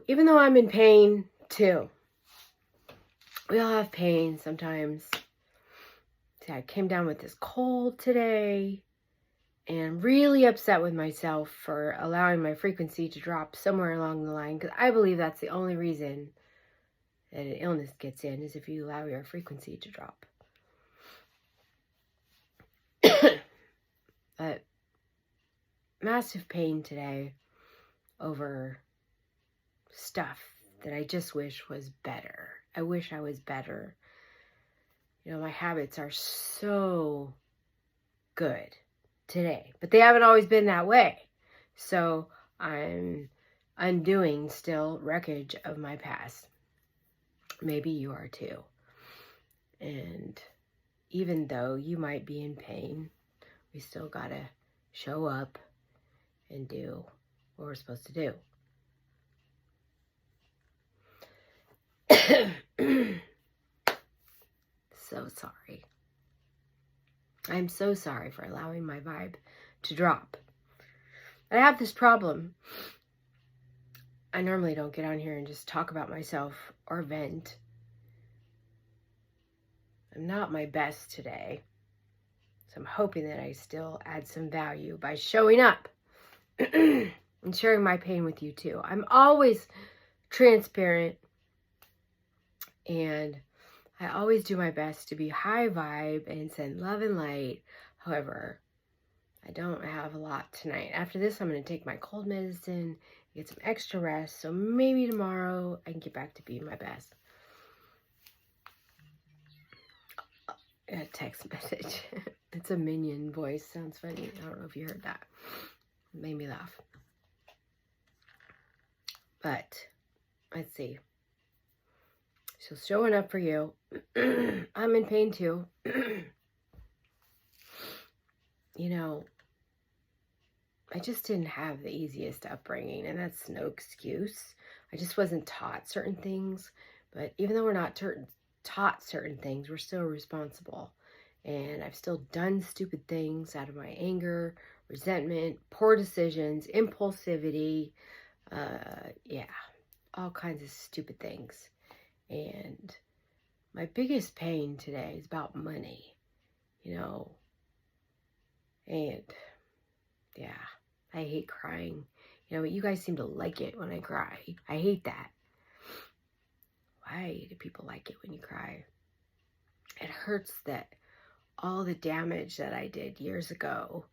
even though I'm in pain too, we all have pain sometimes. See, I came down with this cold today and really upset with myself for allowing my frequency to drop somewhere along the line, because I believe that's the only reason that an illness gets in, is if you allow your frequency to drop. But massive pain today over stuff that I just wish was better. I wish I was better. You know, my habits are so good today, but they haven't always been that way. So I'm undoing still wreckage of my past. Maybe you are too. And even though you might be in pain, we still gotta show up and do what we're supposed to do. So sorry. I'm so sorry for allowing my vibe to drop. I have this problem. I normally don't get on here and just talk about myself or vent. I'm not my best today. So I'm hoping that I still add some value by showing up and sharing my pain with you too. I'm always transparent, and I always do my best to be high vibe and send love and light. However, I don't have a lot tonight. After this, I'm going to take my cold medicine, get some extra rest, so maybe tomorrow I can get back to being my best. A text message. It's a minion voice. Sounds funny. I don't know if you heard that. It made me laugh. But let's see. So showing up for you. I'm in pain too. You know, I just didn't have the easiest upbringing, and that's no excuse. I just wasn't taught certain things. But even though we're not taught certain things, we're still responsible. And I've still done stupid things out of my anger, resentment, poor decisions, impulsivity, all kinds of stupid things. And my biggest pain today is about money, you know. And yeah, I hate crying. You know, you guys seem to like it when I cry. I hate that. Why do people like it when you cry? It hurts that all the damage that I did years ago.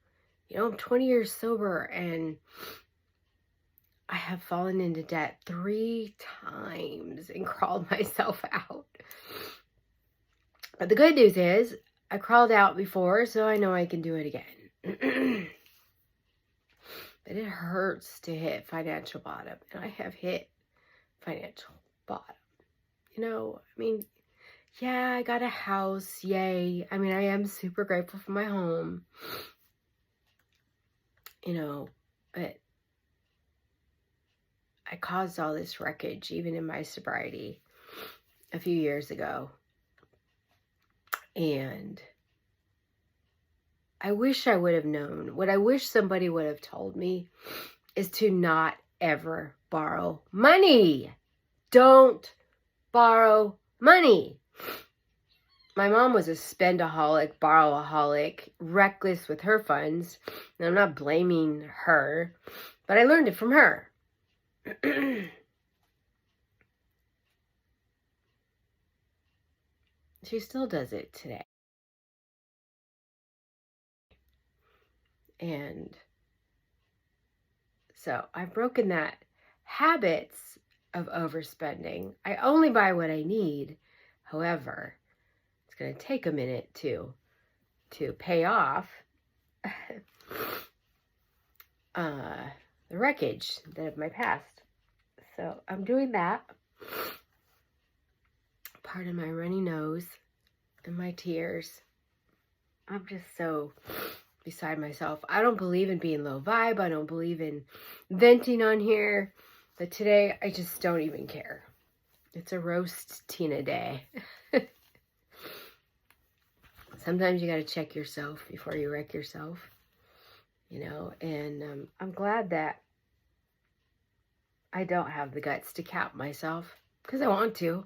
You know, I'm 20 years sober, and I have fallen into debt 3 times and crawled myself out. But the good news is I crawled out before, so I know I can do it again. But it hurts to hit financial bottom, and I have hit financial bottom. You know, I mean, yeah, I got a house, yay. I mean, I am super grateful for my home, you know, but I caused all this wreckage even in my sobriety a few years ago. And I wish I would have known. What I wish somebody would have told me is to not ever borrow money. Don't borrow money. My mom was a spendaholic, borrowaholic, reckless with her funds. And I'm not blaming her, but I learned it from her. She still does it today. And so I've broken that habits of overspending. I only buy what I need. However, it's going to take a minute to pay off the wreckage that of my past. So I'm doing that. Pardon my runny nose and my tears. I'm just so beside myself. I don't believe in being low vibe. I don't believe in venting on here. But today, I just don't even care. It's a roast Tina day. Sometimes you got to check yourself before you wreck yourself. You know, and I'm glad that I don't have the guts to cap myself because I want to.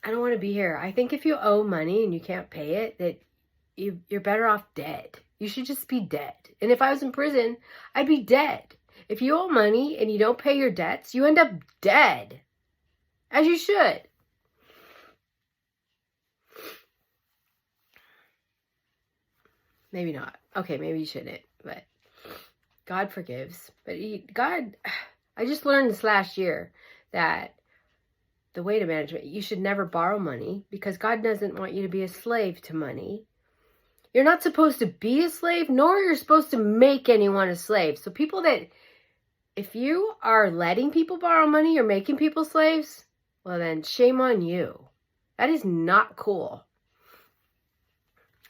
I don't want to be here. I think if you owe money and you can't pay it, that you're better off dead. You should just be dead. And if I was in prison, I'd be dead. If you owe money and you don't pay your debts, you end up dead. As you should. Maybe not. Okay, maybe you shouldn't. But God forgives. But God, I just learned this last year that the way to management, you should never borrow money because God doesn't want you to be a slave to money. You're not supposed to be a slave, nor you're supposed to make anyone a slave. So people that, if you are letting people borrow money or making people slaves, well then shame on you. That is not cool.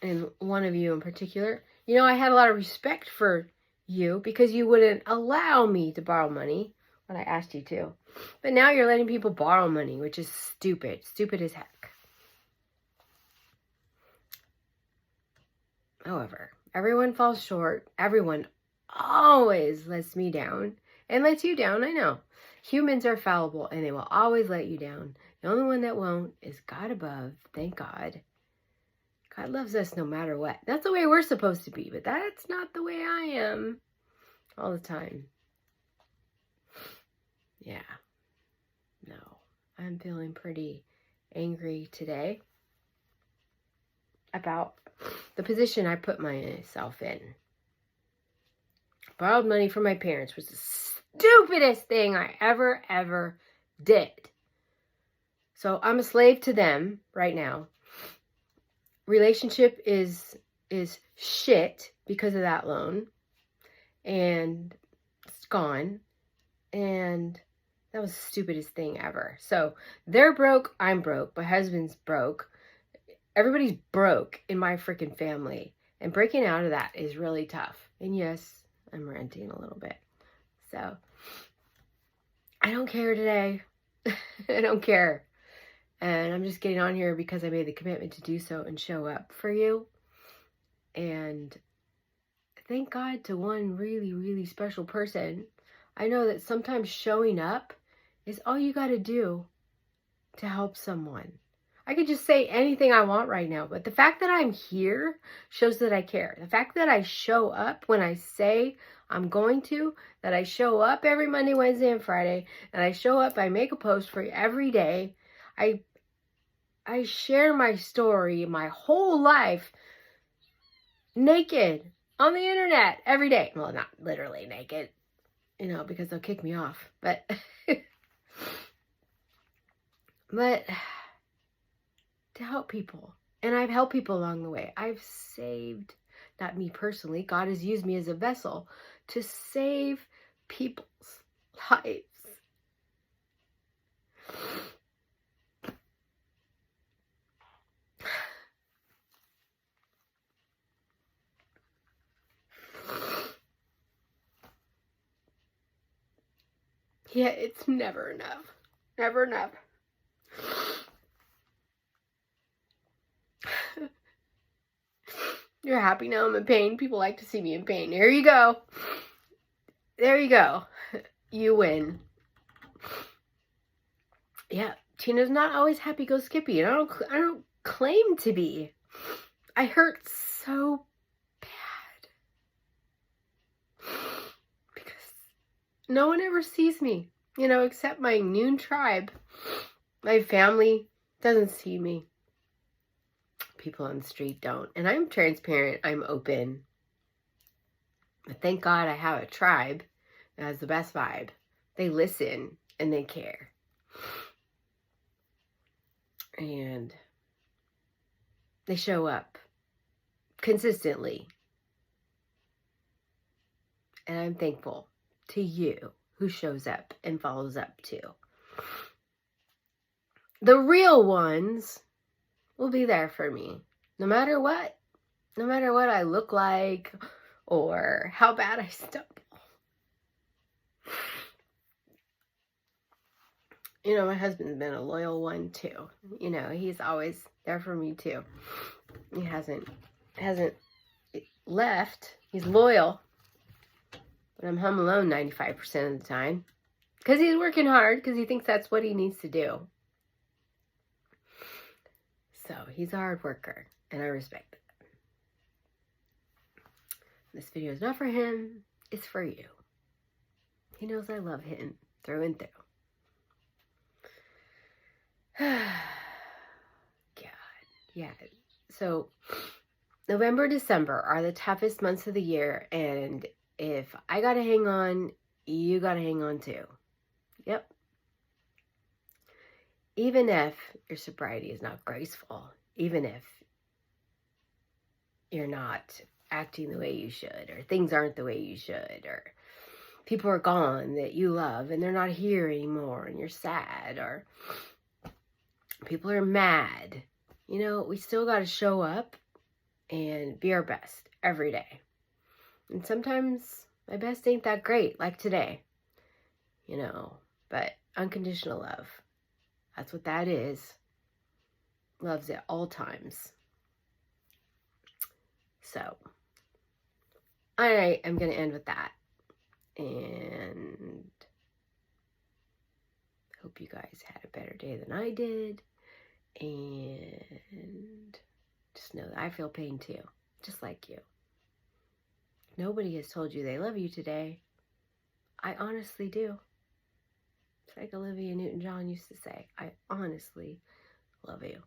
And one of you in particular, you know, I had a lot of respect for you because you wouldn't allow me to borrow money when I asked you to. But now you're letting people borrow money, which is stupid. Stupid as heck. However, everyone falls short. Everyone always lets me down and lets you down. I know. Humans are fallible and they will always let you down. The only one that won't is God above. Thank God. God loves us no matter what. That's the way we're supposed to be, but that's not the way I am all the time. Yeah. No. I'm feeling pretty angry today about the position I put myself in. Borrowed money from my parents was the stupidest thing I ever did. So I'm a slave to them right now. Relationship is shit because of that loan. And it's gone. And that was the stupidest thing ever. So they're broke, I'm broke, my husband's broke. Everybody's broke in my freaking family. And breaking out of that is really tough. And yes, I'm ranting a little bit. So, I don't care today. I don't care. And I'm just getting on here because I made the commitment to do so and show up for you. And thank God to one really special person. I know that sometimes showing up is all you got to do to help someone. I could just say anything I want right now, but the fact that I'm here shows that I care. The fact that I show up when I say I'm going to, that I show up every Monday, Wednesday, and Friday, and I show up, I make a post for you every day. I share my story, my whole life, naked, on the internet, every day. Well, not literally naked, you know, because they'll kick me off, but to help people. And I've helped people along the way. I've saved, not me personally, God has used me as a vessel to save people's lives. Yeah, it's never enough. Never enough. You're happy now I'm in pain. People like to see me in pain. Here you go. There you go. You win. Yeah, Tina's not always happy go Skippy. And I don't claim to be. I hurt so bad. Because no one ever sees me, you know, except my noon tribe. My family doesn't see me. People on the street don't. And I'm transparent. I'm open. But thank God I have a tribe that has the best vibe. They listen and they care. And they show up consistently. And I'm thankful to you who shows up and follows up too. The real ones will be there for me. No matter what. No matter what I look like or how bad I stumble. You know, my husband's been a loyal one too. You know, he's always there for me too. He hasn't left. He's loyal. But I'm home alone 95% of the time. Because he's working hard, because he thinks that's what he needs to do. So he's a hard worker, and I respect it. This video is not for him, it's for you. He knows I love him through and through. God, yeah. So November, December are the toughest months of the year, and if I gotta hang on, you gotta hang on too. Yep. Even if your sobriety is not graceful, even if you're not acting the way you should, or things aren't the way you should, or people are gone that you love and they're not here anymore and you're sad, or people are mad, you know, we still got to show up and be our best every day. And sometimes my best ain't that great, like today, you know, but unconditional love, that's what that is. Loves at all times. So I am going to end with that, and hope you guys had a better day than I did. And just know that I feel pain too, just like you. Nobody has told you they love you today. I honestly do. It's like Olivia Newton-John used to say, I honestly love you.